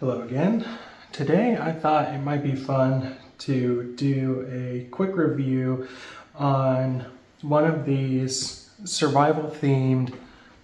Hello again. Today I thought it might be fun to do a quick review on one of these survival themed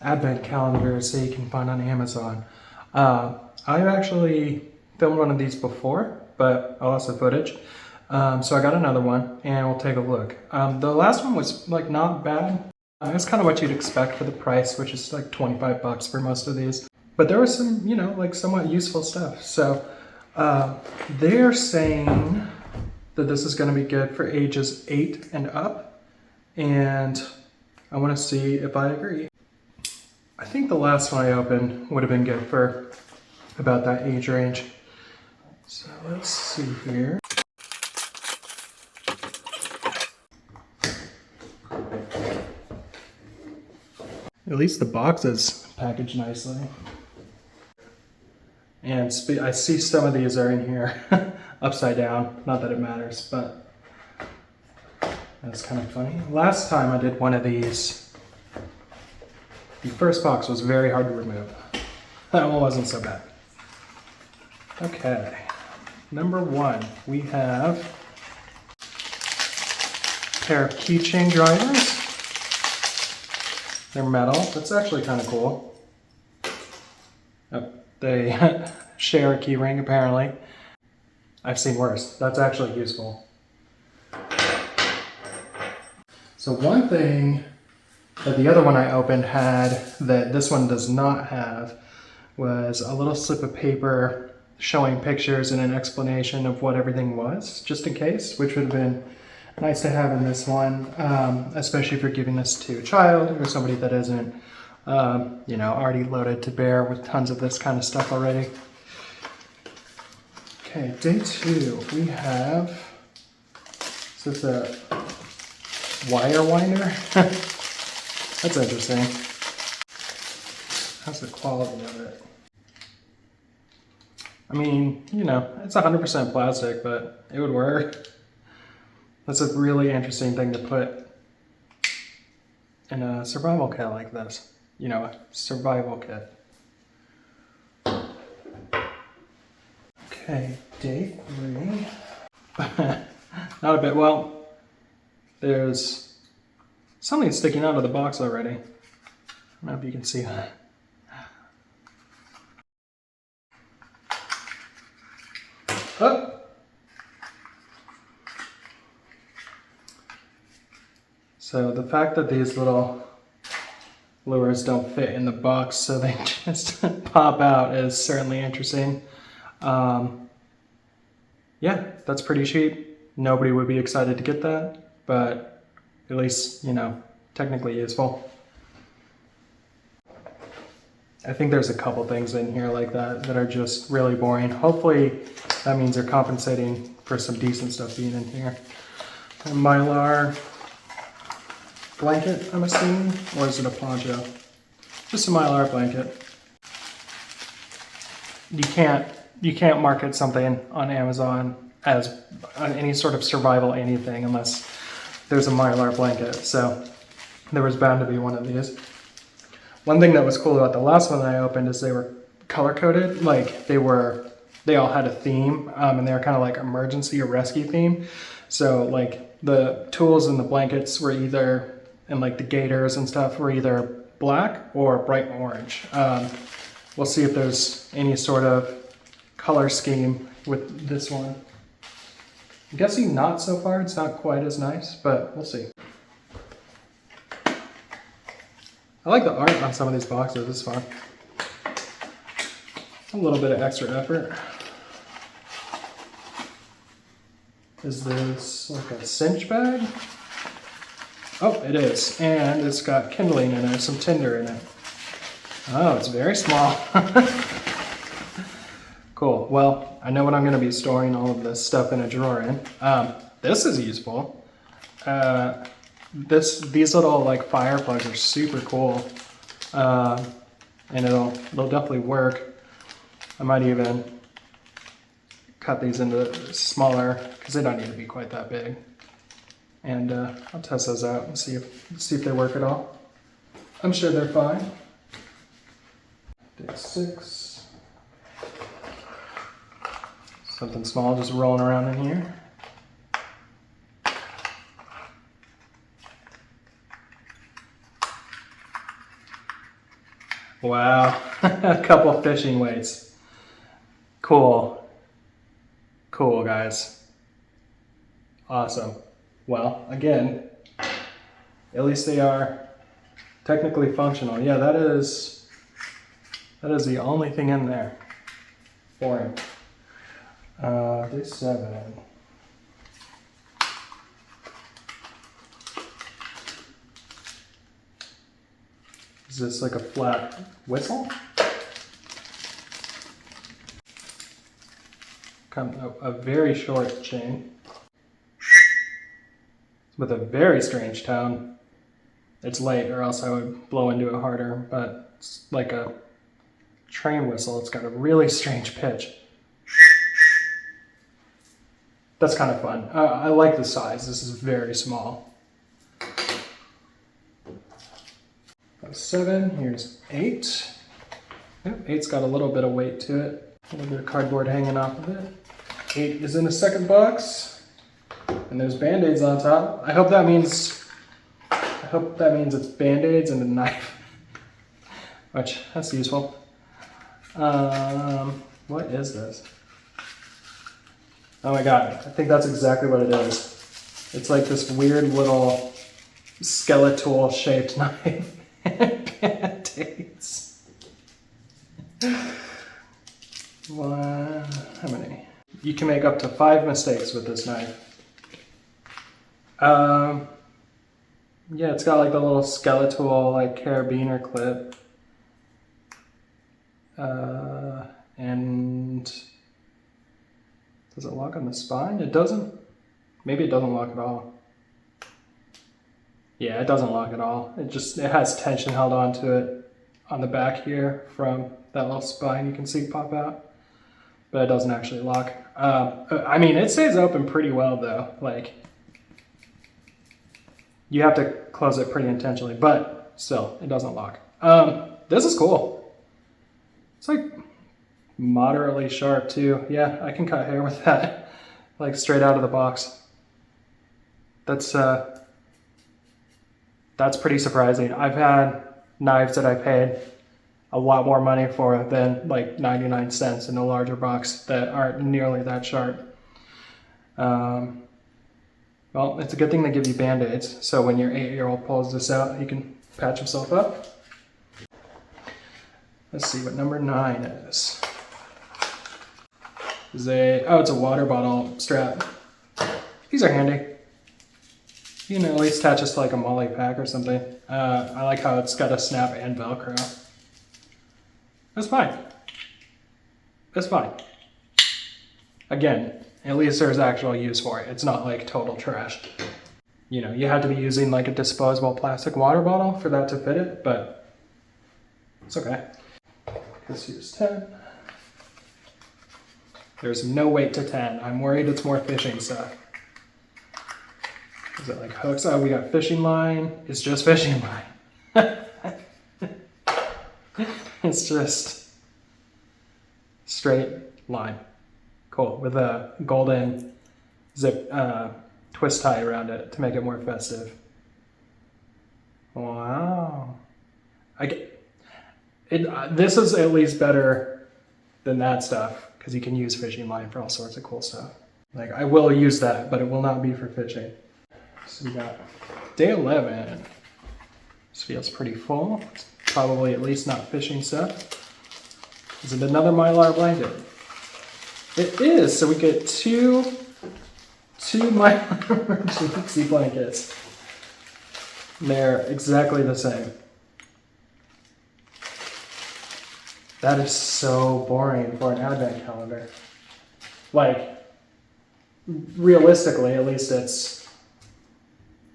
advent calendars that you can find on Amazon. I've actually filmed one of these before, but I lost the footage. So I got another one and we'll take a look. The last one was not bad. It's kind of what you'd expect for the price, which is like 25 bucks for most of these. But there was some, somewhat useful stuff. So they're saying that this is going to be good for ages 8 and up. And I want to see if I agree. I think the last one I opened would have been good for about that age range. So let's see here. At least the box is packaged nicely. And I see some of these are in here upside down. Not that it matters, but that's kind of funny. Last time I did one of these, the first box was very hard to remove. That one wasn't so bad. Okay, number one, we have a pair of keychain drivers. They're metal. That's actually kind of cool. Oh, they share a key ring apparently. I've seen worse. That's actually useful. So one thing that the other one I opened had that this one does not have was a little slip of paper showing pictures and an explanation of what everything was, just in case, which would have been nice to have in this one, especially if you're giving this to a child or somebody that isn't, already loaded to bear with tons of this kind of stuff already. Okay, day 2, we have, is this a wire winder? That's interesting. How's the quality of it? I mean, it's 100% plastic, but it would work. That's a really interesting thing to put in a survival kit like this. A survival kit. Okay, day 3. Not a bit, well, there's something sticking out of the box already. I don't know if you can see that. Oh! So the fact that these little lures don't fit in the box so they just pop out is certainly interesting. Yeah, that's pretty cheap. Nobody would be excited to get that, but at least, technically useful. I think there's a couple things in here like that that are just really boring. Hopefully that means they're compensating for some decent stuff being in here. A Mylar blanket, I'm assuming, or is it a poncho? Just a Mylar blanket. You can't market something on Amazon as any sort of survival anything unless there's a Mylar blanket. So there was bound to be one of these. One thing that was cool about the last one that I opened is they were color coded. They all had a theme, and they were kind of like emergency or rescue theme. So the tools and the blankets were either, and the gaiters and stuff were either black or bright orange. We'll see if there's any sort of color scheme with this one. I'm guessing not so far. It's not quite as nice, but we'll see. I like the art on some of these boxes. It's fun. A little bit of extra effort. Is this like a cinch bag? Oh, it is. And it's got kindling in it, some tinder in it. Oh, it's very small. Cool. Well, I know what I'm going to be storing all of this stuff in a drawer in. This is useful. These little fire plugs are super cool. And they'll definitely work. I might even cut these into smaller because they don't need to be quite that big. And I'll test those out and see if they work at all. I'm sure they're fine. Day 6. Something small just rolling around in here. Wow, a couple fishing weights. Cool. Cool, guys. Awesome. Well, again, at least they are technically functional. Yeah, that is the only thing in there. Boring. Day 7. Is this like a flat whistle? A very short chain with a very strange tone. It's late or else I would blow into it harder, but it's like a train whistle. It's got a really strange pitch. That's kind of fun. I like the size. This is very small. That's 7. Here's 8. Yep, 8's got a little bit of weight to it. A little bit of cardboard hanging off of it. 8 is in the second box. And there's Band-Aids on top. I hope that means it's Band-Aids and a knife. Which, that's useful. What is this? Oh my god, I think that's exactly what it is. It's like this weird little skeletal shaped knife. Band-Aids. How many? You can make up to 5 mistakes with this knife. Yeah, it's got like the little skeletal like carabiner clip. And does it lock on the spine? It doesn't. Maybe it doesn't lock at all. Yeah, it doesn't lock at all. It has tension held onto it on the back here from that little spine you can see pop out. But it doesn't actually lock. I mean, it stays open pretty well though. Like, you have to close it pretty intentionally, but still, it doesn't lock. This is cool. It's like moderately sharp too. Yeah, I can cut hair with that, like straight out of the box. That's pretty surprising. I've had knives that I paid a lot more money for than like 99 cents in a larger box that aren't nearly that sharp. Well, it's a good thing they give you Band-Aids, so when your 8-year-old pulls this out, he can patch himself up. Let's see what number 9 is. It's a water bottle strap. These are handy. You can at least attach this to like a Molly pack or something. I like how it's got a snap and Velcro. That's fine. That's fine. Again, at least there's actual use for it. It's not like total trash. You know, you had to be using like a disposable plastic water bottle for that to fit it, but it's okay. This here's 10. There's no weight to 10. I'm worried it's more fishing stuff. Is it like hooks? Oh, we got fishing line. It's just fishing line. It's just straight line. Cool. With a golden zip twist tie around it to make it more festive. Wow. This is at least better than that stuff because you can use fishing line for all sorts of cool stuff. Like, I will use that, but it will not be for fishing. So we got day 11. This feels pretty full. It's probably at least not fishing stuff. Is it another Mylar blanket? It is. So we get two Mylar emergency blankets. They're exactly the same. That is so boring for an advent calendar. Like, realistically, at least it's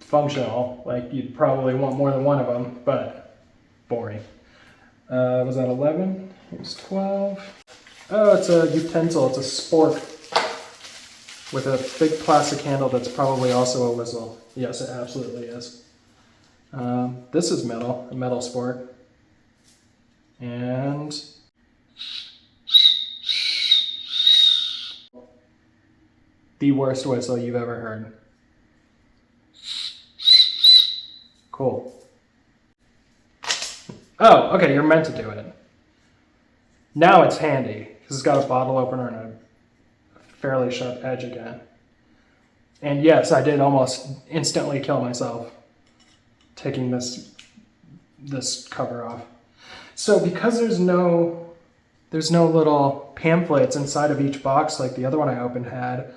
functional. Like, you'd probably want more than one of them, but boring. Was that 11? Here's 12. Oh, it's a utensil. It's a spork with a big plastic handle that's probably also a whistle. Yes, it absolutely is. This is metal, a metal spork. And the worst whistle you've ever heard. Cool. Oh, okay, you're meant to do it. Now it's handy, because it's got a bottle opener and a fairly sharp edge again. And yes, I did almost instantly kill myself taking this cover off. So because there's no little pamphlets inside of each box like the other one I opened had,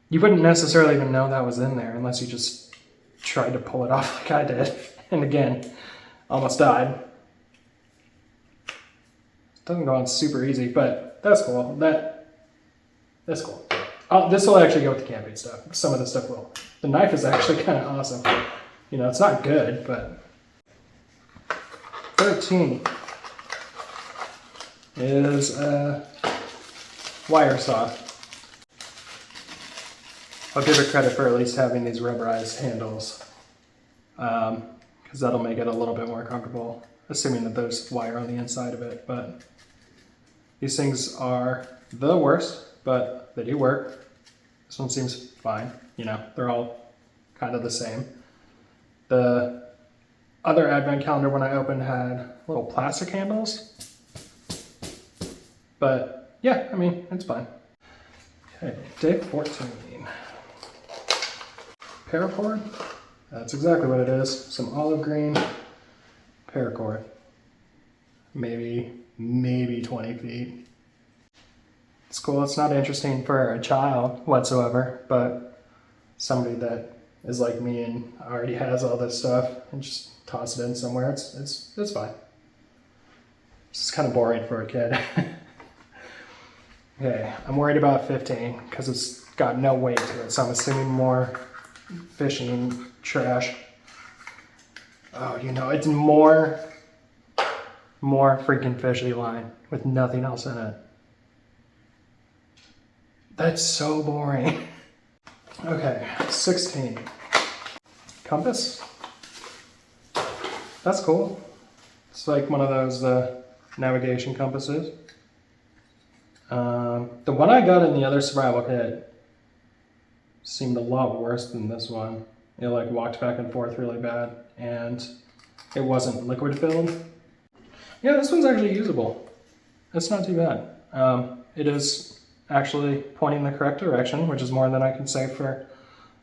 you wouldn't necessarily even know that was in there unless you just tried to pull it off like I did. And again, almost died. It doesn't go on super easy, but that's cool. That's cool. This will actually go with the camping stuff. Some of the stuff will. The knife is actually kind of awesome. You know, it's not good, but 13 is a wire saw. I'll give it credit for at least having these rubberized handles, because that'll make it a little bit more comfortable, assuming that there's wire on the inside of it. But these things are the worst, but they do work. This one seems fine. You know, they're all kind of the same. The other advent calendar when I opened had little plastic handles. But yeah, I mean, it's fine. Okay, day 14. Paracord. That's exactly what it is. Some olive green paracord. Maybe 20 feet. It's cool. It's not interesting for a child whatsoever, but somebody that is like me and already has all this stuff and just toss it in somewhere, it's fine. It's just kind of boring for a kid. Okay, I'm worried about 15 because it's got no weight to it, so I'm assuming more fishing trash. Oh, you know, it's more freaking fishy line with nothing else in it. That's so boring. Okay, 16. Compass. That's cool. It's like one of those navigation compasses. The one I got in the other survival kit seemed a lot worse than this one. It like walked back and forth really bad, and it wasn't liquid filled. Yeah, this one's actually usable. It's not too bad. It is actually pointing the correct direction, which is more than I can say for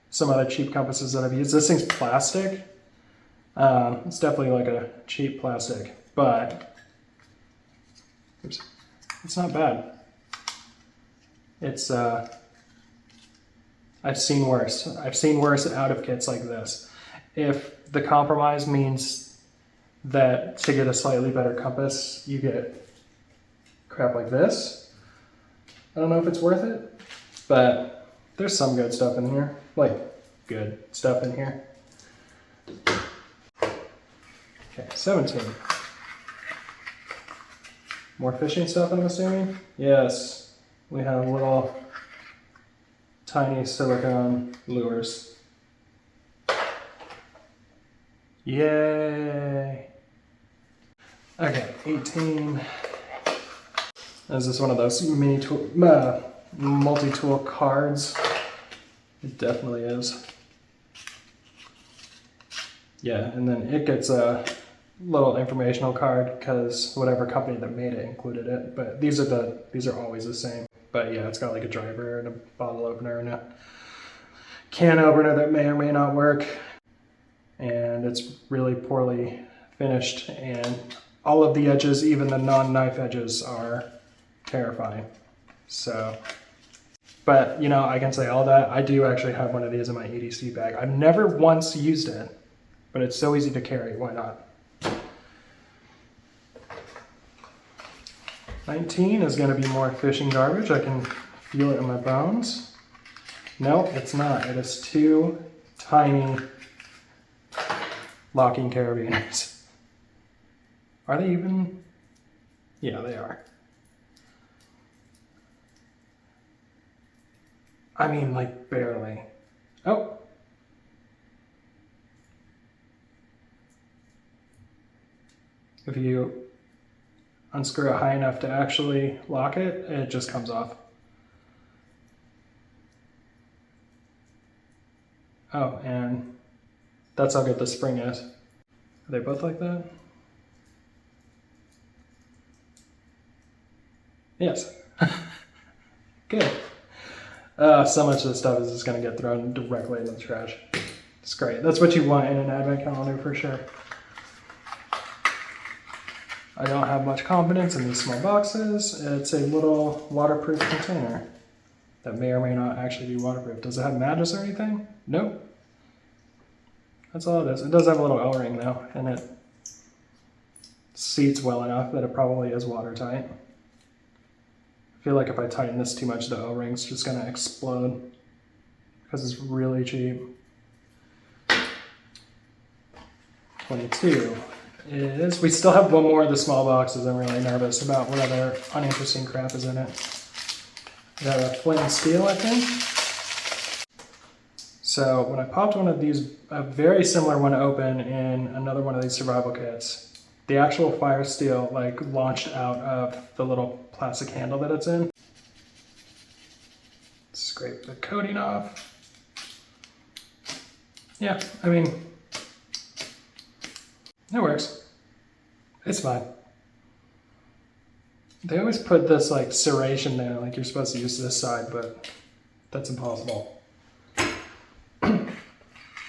some other cheap compasses that I've used. This thing's plastic. It's definitely like a cheap plastic, but it's not bad. It's I've seen worse. I've seen worse out of kits like this. If the compromise means that to get a slightly better compass, you get crap like this, I don't know if it's worth it, but there's some good stuff in here. Like, good stuff in here. Okay, 17. More fishing stuff, I'm assuming? Yes, we have little tiny silicone lures. Yay! Okay, 18. Is this one of those mini tool, multi-tool cards? It definitely is. Yeah, and then it gets a little informational card because whatever company that made it included it. But these are always the same. But yeah, it's got like a driver and a bottle opener and a can opener that may or may not work. And it's really poorly finished, and all of the edges, even the non-knife edges, are terrifying. So, but you know, I can say all that. I do actually have one of these in my EDC bag. I've never once used it, but it's so easy to carry. Why not? 19 is going to be more fishing garbage. I can feel it in my bones. No, it's not. It is two tiny locking carabiners. Are they even? Yeah, they are. I mean, like, barely. Oh. If you unscrew it high enough to actually lock it, it just comes off. Oh, and that's how good the spring is. Are they both like that? Yes. Good. So much of this stuff is just going to get thrown directly into the trash. It's great. That's what you want in an advent calendar for sure. I don't have much confidence in these small boxes. It's a little waterproof container that may or may not actually be waterproof. Does it have mattress or anything? Nope. That's all it is. It does have a little O-ring though, and it seats well enough that it probably is watertight. I feel like if I tighten this too much, the O-ring's just gonna explode because it's really cheap. 22 is, we still have one more of the small boxes. I'm really nervous about what other uninteresting crap is in it. We got a flint and steel, I think. So when I popped one of these, a very similar one open in another one of these survival kits, the actual fire steel like launched out of the little plastic handle that it's in. Scrape the coating off. Yeah, I mean, it works. It's fine. They always put this like serration there, like you're supposed to use this side, but that's impossible.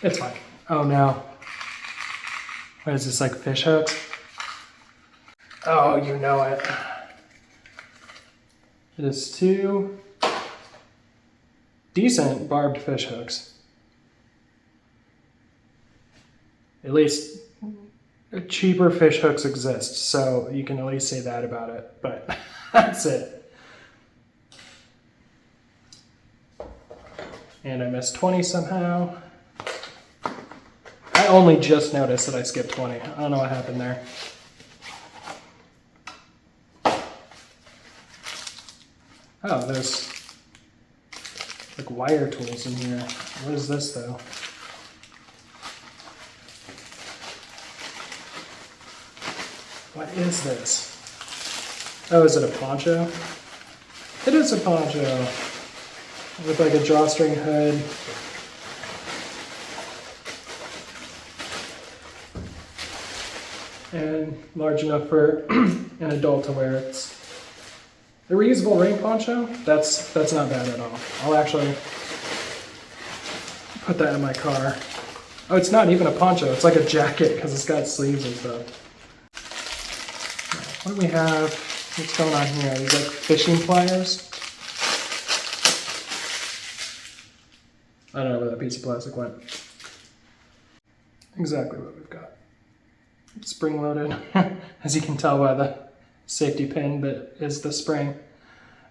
It's fine. Oh no. What is this, like fish hooks? Oh, you know it. It is 2 decent barbed fish hooks. At least cheaper fish hooks exist, so you can at least say that about it, but that's it. And I missed 20 somehow. I only just noticed that I skipped 20. I don't know what happened there. Oh, there's like wire tools in here. What is this though? What is this? Oh, is it a poncho? It is a poncho with like a drawstring hood. And large enough for an adult to wear. It's a reusable rain poncho. That's not bad at all. I'll actually put that in my car. Oh, it's not even a poncho. It's like a jacket because it's got sleeves and stuff. What do we have? What's going on here? These like fishing pliers. I don't know where that piece of plastic went. Exactly what we've got. Spring loaded, as you can tell by the safety pin that is the spring.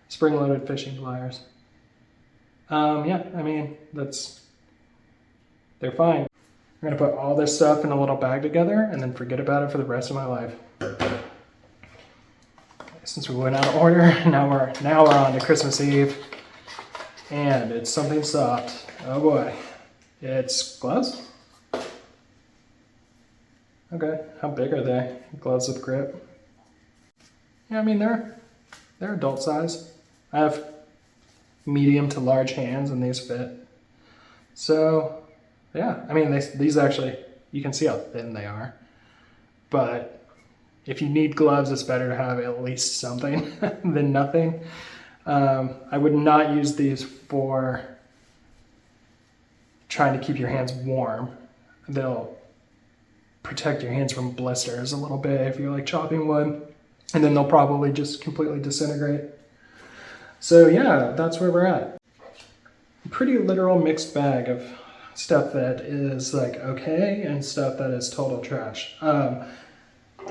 Spring loaded fishing pliers. Yeah, I mean, they're fine. I'm gonna put all this stuff in a little bag together and then forget about it for the rest of my life. Since we went out of order, now we're on to Christmas Eve, and it's something soft. Oh boy, it's gloves. Okay, how big are they? Gloves with grip. Yeah, I mean they're adult size. I have medium to large hands, and these fit. So yeah, I mean these actually, you can see how thin they are, but if you need gloves, it's better to have at least something than nothing. I would not use these for trying to keep your hands warm. They'll protect your hands from blisters a little bit if you're like chopping wood, and then they'll probably just completely disintegrate. So yeah, that's where we're at. A pretty literal mixed bag of stuff that is like okay and stuff that is total trash.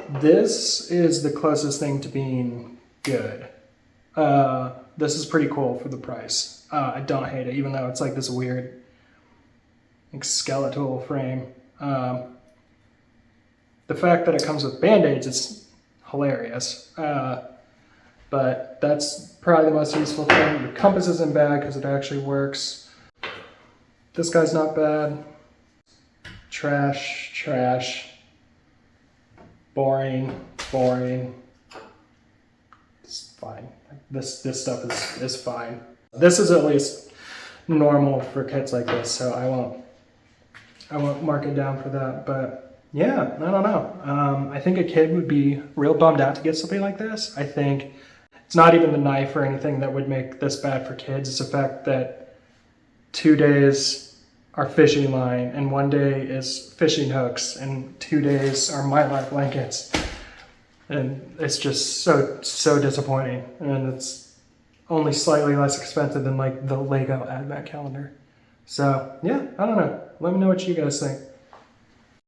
This is the closest thing to being good. This is pretty cool for the price. I don't hate it, even though it's like this weird like skeletal frame. The fact that it comes with band-aids is hilarious. But that's probably the most useful thing. The compass isn't bad because it actually works. This guy's not bad. Trash, trash. Boring, boring. It's fine. This stuff is fine. This is at least normal for kits like this, so I won't I won't mark it down for that. But yeah, I don't know. I think a kid would be real bummed out to get something like this. I think it's not even the knife or anything that would make this bad for kids. It's the fact that 2 days are fishing line and 1 day is fishing hooks and 2 days are Mylar blankets. And it's just so disappointing. And it's only slightly less expensive than like the Lego Advent calendar. So yeah, I don't know. Let me know what you guys think.